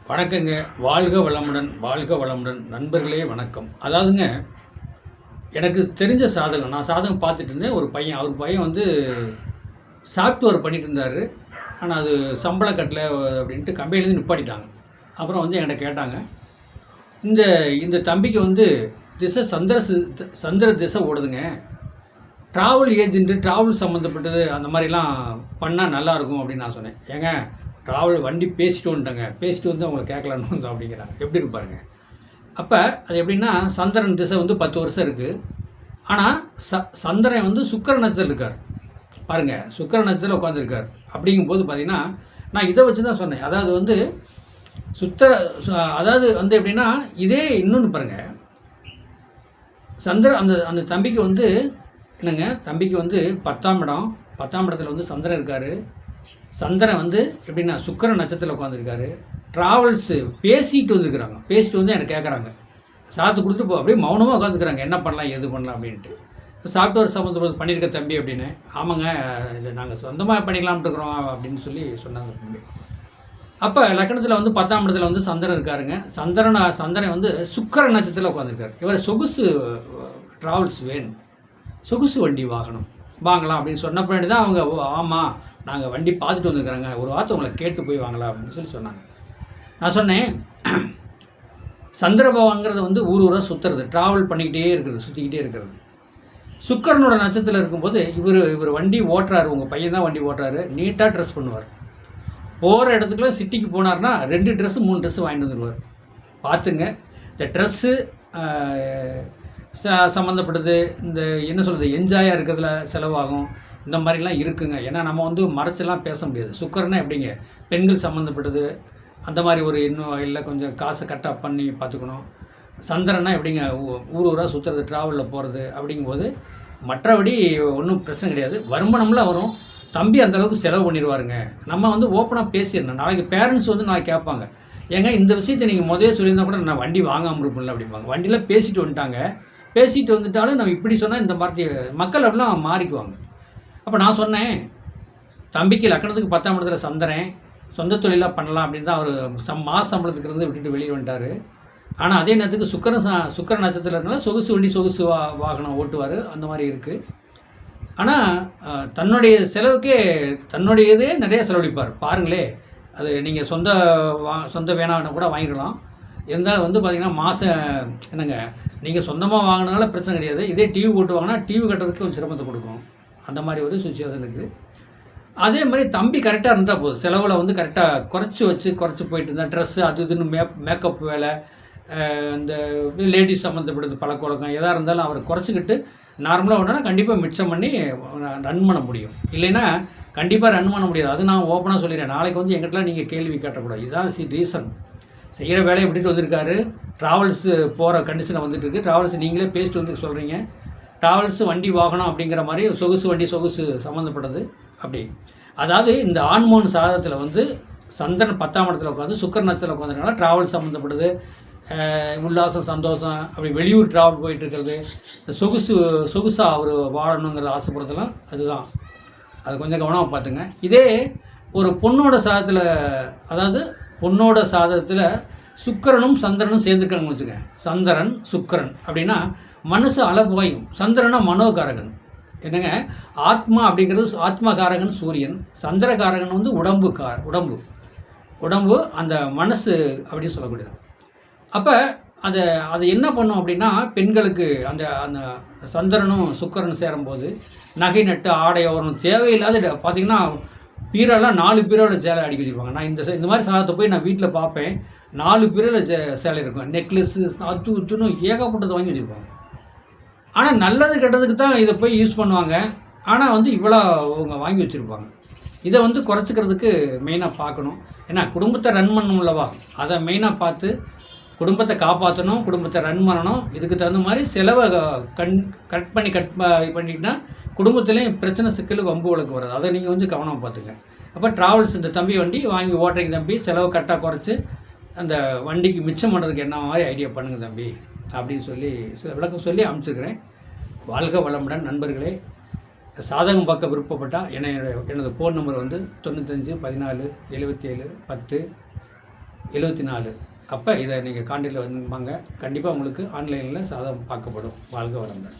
வணக்கங்க. வாழ்க வளமுடன், வாழ்க வளமுடன். நண்பர்களே வணக்கம். அதாவதுங்க, எனக்கு தெரிஞ்ச சாதகம், நான் சாதகம் பார்த்துட்டு இருந்தேன். ஒரு பையன், அவர் பையன் வந்து சாஃப்ட்வேர் பண்ணிட்டு இருந்தார். ஆனால் அது சம்பளம் கட்டல அப்படின்ட்டு கம்பெனிலேருந்து நிப்பாட்டிட்டாங்க. அப்புறம் வந்து என்கிட்ட கேட்டாங்க, இந்த இந்த தம்பிக்கு வந்து திசை சந்திர திசை ஓடுதுங்க. ட்ராவல் ஏஜென்ட்டு, ட்ராவல் சம்மந்தப்பட்டது அந்த மாதிரிலாம் பண்ணால் நல்லாயிருக்கும் அப்படின்னு நான் சொன்னேன். ஏங்க, ட்ராவல் வண்டி பேசிட்டு வந்துட்டேங்க, பேசிட்டு வந்து அவங்களை கேட்கலான்னு வந்தோம் அப்படிங்கிறாங்க. எப்படி இருப்பாருங்க? அப்போ அது எப்படின்னா, சந்திரன் திசை வந்து 10 வருஷம் இருக்குது. ஆனால் சந்திரன் வந்து சுக்கிர நட்சத்திரத்தில் இருக்கார் பாருங்கள், சுக்கிர நட்சத்திரத்தில் உட்காந்துருக்கார். அப்படிங்கும்போது பார்த்தீங்கன்னா, நான் இதை வச்சு தான் சொன்னேன். அதாவது வந்து அதாவது வந்து எப்படின்னா, இதே இன்னொன்று பாருங்கள், அந்த அந்த தம்பிக்கு வந்து என்னங்க, தம்பிக்கு வந்து 10ஆம் இடத்துல வந்து சந்திரன் இருக்கார். சந்திரன் வந்து எப்படின்னா சுக்கிர நட்சத்திரத்தில் உட்காந்துருக்காரு. ட்ராவல்ஸு பேசிட்டு வந்துருக்குறாங்க. பேசிட்டு வந்து எனக்கு கேட்குறாங்க, சாத்து கொடுத்துட்டு போ, அப்படியே மௌனமாக உட்காந்துக்கிறாங்க. என்ன பண்ணலாம் எது பண்ணலாம் அப்படின்ட்டு. சாஃப்ட்வேர் சம்மந்தப்பட்ட பண்ணியிருக்க தம்பி அப்படின்னு. ஆமாங்க, இது நாங்கள் சொந்தமாக பண்ணிக்கலாம்னு இருக்கிறோம் அப்படின்னு சொல்லி சொன்னாங்க தம்பி. அப்போ லக்கணத்தில் வந்து 10ஆம் இடத்துல வந்து சந்திரன் இருக்காருங்க. சந்திரன் வந்து சுக்கிர நட்சத்திரத்தில் உட்காந்துருக்காரு. இவர் சொகுசு ட்ராவல்ஸ் வேணும், சொகுசு வண்டி வாங்கலாம் அப்படின்னு சொன்ன பின்னாடி தான் அவங்க, ஆமாம் நாங்கள் வண்டி பார்த்துட்டு வந்துருக்குறாங்க, ஒரு வார்த்தை உங்களை கேட்டு போய் வாங்கலாம் அப்படின்னு சொல்லி சொன்னாங்க. நான் சொன்னேன், சந்திரபவங்கிறது வந்து ஊராக சுற்றுறது, ட்ராவல் பண்ணிக்கிட்டே இருக்கிறது, சுற்றிக்கிட்டே இருக்கிறது. சுக்கரனோட நட்சத்திரத்தில் இருக்கும்போது இவர் வண்டி ஓட்டுறாரு, உங்கள் பையன் தான் வண்டி ஓட்டுறாரு, நீட்டாக ட்ரெஸ் பண்ணுவார். போகிற இடத்துக்குள்ள சிட்டிக்கு போனார்னா 2 ட்ரெஸ்ஸு 3 ட்ரெஸ்ஸு வாங்கிட்டு வந்துடுவார். பார்த்துங்க, இந்த ட்ரெஸ்ஸு சம்மந்தப்பட்டது, இந்த என்ன சொல்கிறது, என்ஜாயாக இருக்கிறதுல செலவாகும், இந்த மாதிரிலாம் இருக்குங்க. ஏன்னா நம்ம வந்து மறைச்செல்லாம் பேச முடியாது. சுக்கரனா எப்படிங்க, பெண்கள் சம்மந்தப்பட்டது அந்த மாதிரி ஒரு இன்னும் இல்லை, கொஞ்சம் காசை கரெக்டாக பண்ணி பார்த்துக்கணும். சந்திரனா எப்படிங்க, ஊராக சுற்றுறது, ட்ராவலில் போகிறது அப்படிங்கும்போது மற்றபடி ஒன்றும் பிரச்சனை கிடையாது. வருமானம்லாம் வரும். தம்பி அந்தளவுக்கு செலவு பண்ணிடுவாருங்க. நம்ம வந்து ஓப்பனாக பேசிடணும். நாளைக்கு பேரண்ட்ஸ் வந்து நாளைக்கு கேட்பாங்க, ஏங்க இந்த விஷயத்தை நீங்கள் முதலே சொல்லியிருந்தால் கூட நான் வண்டி வாங்காமல் இருப்பேன்ல அப்படிம்பாங்க. வண்டியில் பேசிட்டு வந்துட்டாங்க, பேசிட்டு வந்துட்டாலும் நம்ம இப்படி சொன்னால் இந்த மாதிரி மக்கள் அப்படிலாம் மாறிக்குவாங்க. அப்போ நான் சொன்னேன், தம்பிக்கு லக்கணத்துக்கு 10ஆம் இடத்துல சந்திரன், சொந்த தொழிலாக பண்ணலாம் அப்படின்னு தான் அவர் மாத சம்பளத்துக்கு இருந்து விட்டுட்டு வெளியே வந்துட்டார். ஆனால் அதே நேரத்துக்கு சுக்கர நட்சத்திரத்தில் இருந்தாலும் சொகுசு வண்டி, சொகுசு வாகனம் ஓட்டுவார், அந்த மாதிரி இருக்குது. ஆனால் தன்னுடைய செலவுக்கே தன்னுடையதே நிறைய செலவழிப்பார். பாருங்களே, அது நீங்கள் சொந்த வேணான்னு கூட வாங்கிக்கலாம். இருந்தாலும் வந்து பார்த்திங்கன்னா மாதம் என்னங்க, நீங்கள் சொந்தமாக வாங்கினால பிரச்சனை கிடையாது. இதே டிவி போட்டு வாங்கினா டிவி கட்டுறதுக்கு கொஞ்சம் சிரமத்தை கொடுக்கும். அந்த மாதிரி ஒரு சுச்சுவேஷன் இருக்குது. அதே மாதிரி தம்பி கரெக்டாக இருந்தால் போதும். செலவில் வந்து கரெக்டாக குறைச்சி போயிட்டு இருந்தால், ட்ரெஸ்ஸு அது இதுன்னு மேக்கப் வேலை, இந்த லேடிஸ் சம்மந்தப்பட்டது பழக்கவழக்கம் எதாக இருந்தாலும் அவர் குறைச்சிக்கிட்டு நார்மலாக ஒன்றா கண்டிப்பாக மிச்சம் பண்ணி ரன் பண்ண முடியும். இல்லைன்னா கண்டிப்பாக ரன் பண்ண முடியாது. அது நான் ஓப்பனாக சொல்லிடுறேன். நாளைக்கு வந்து எங்கிட்டலாம் நீங்கள் கேள்வி கேட்டக்கூடாது. இதுதான் ரீசன். செய்கிற வேலையை விட்டுட்டு வந்திருக்காரு, ட்ராவல்ஸு போகிற கண்டிஷனை வந்துட்டு இருக்குது. ட்ராவல்ஸ் நீங்களே பேசிட்டு வந்து சொல்கிறீங்க, ட்ராவல்ஸு வண்டி வாகனம் அப்படிங்கிற மாதிரி சொகுசு வண்டி, சொகுசு சம்மந்தப்பட்டது அப்படி. அதாவது இந்த ஆண்மோன் சாதகத்தில் வந்து சந்திரன் 10ஆம் இடத்துல உட்காந்து சுக்கர நட்சத்திரத்தில் உட்காந்துருக்கனால ட்ராவல் சம்மந்தப்பட்டது, உல்லாசம், சந்தோஷம், அப்படி வெளியூர் ட்ராவல் போயிட்டு இருக்கிறது, சொகுசாக அவர் வாழணுங்கிற ஆசைப்படுறதுலாம் அதுதான். அது கொஞ்சம் கவனமாக பார்த்துங்க. இதே ஒரு பொண்ணோட சாதத்தில், அதாவது பொண்ணோட சாதகத்தில் சுக்கரனும் சந்திரனும் சேர்ந்துருக்காங்கன்னு வச்சுங்க, சந்திரன் சுக்கரன் அப்படின்னா மனசு அளவாயும். சந்திரனா மனோகாரகன், என்னங்க, ஆத்மா அப்படிங்கிறது ஆத்மகாரகன் சூரியன், சந்திரகாரகன் வந்து உடம்பு அந்த மனசு அப்படின்னு சொல்லக்கூடியது. அப்போ அதை என்ன பண்ணும் அப்படின்னா, பெண்களுக்கு அந்த அந்த சந்திரனும் சுக்கரனும் சேரும்போது நகை நட்டு ஆடை ஓரணும் தேவையில்லாத பார்த்திங்கன்னா, பீரெல்லாம் 4 பீரோட சேலை அடிக்க வச்சுருப்பாங்க. நான் இந்த மாதிரி சாதத்தை போய் நான் வீட்டில் பார்ப்பேன். 4 பீரோட சேலை இருக்கும், நெக்லஸ்ஸு அதுன்னு ஏகப்பட்டதை வாங்கி வச்சுருப்பாங்க. ஆனால் நல்லது கெட்டதுக்கு தான் இதை போய் யூஸ் பண்ணுவாங்க. ஆனால் வந்து இவ்வளோ அவங்க வாங்கி வச்சுருப்பாங்க. இதை வந்து குறைச்சிக்கிறதுக்கு மெயினாக பார்க்கணும். ஏன்னா குடும்பத்தை ரன் பண்ணணும்லவா, அதை மெயினாக பார்த்து குடும்பத்தை காப்பாற்றணும், குடும்பத்தை ரன் பண்ணணும். இதுக்கு தகுந்த மாதிரி செலவை கட் பண்ணிக்கிட்டால் குடும்பத்துலேயும் பிரச்சனை, சிக்கல், வம்பு வழக்கு வராது. அதை நீங்கள் வந்து கவனமாக பார்த்துங்க. அப்போ ட்ராவல்ஸ் இந்த தம்பி வண்டி வாங்கி ஓட்டுறீங்க தம்பி, செலவு கரெக்டாக குறைச்சி அந்த வண்டிக்கு மிச்சம் பண்ணுறதுக்கு என்ன மாதிரி ஐடியா பண்ணுங்கள் தம்பி அப்படின்னு சொல்லி விளக்கம் சொல்லி அனுப்பிச்சிருக்கிறேன். வாழ்க வளமுடன் நண்பர்களே. சாதகம் பார்க்க விருப்பப்பட்டால் எனது ஃபோன் நம்பர் வந்து 95 14 77 10 74. அப்போ இதை நீங்கள் காண்டாக்டில் வந்துப்பாங்க. கண்டிப்பாக உங்களுக்கு ஆன்லைனில் சாதம் பார்க்கப்படும். வாழ்க வளமுடன்.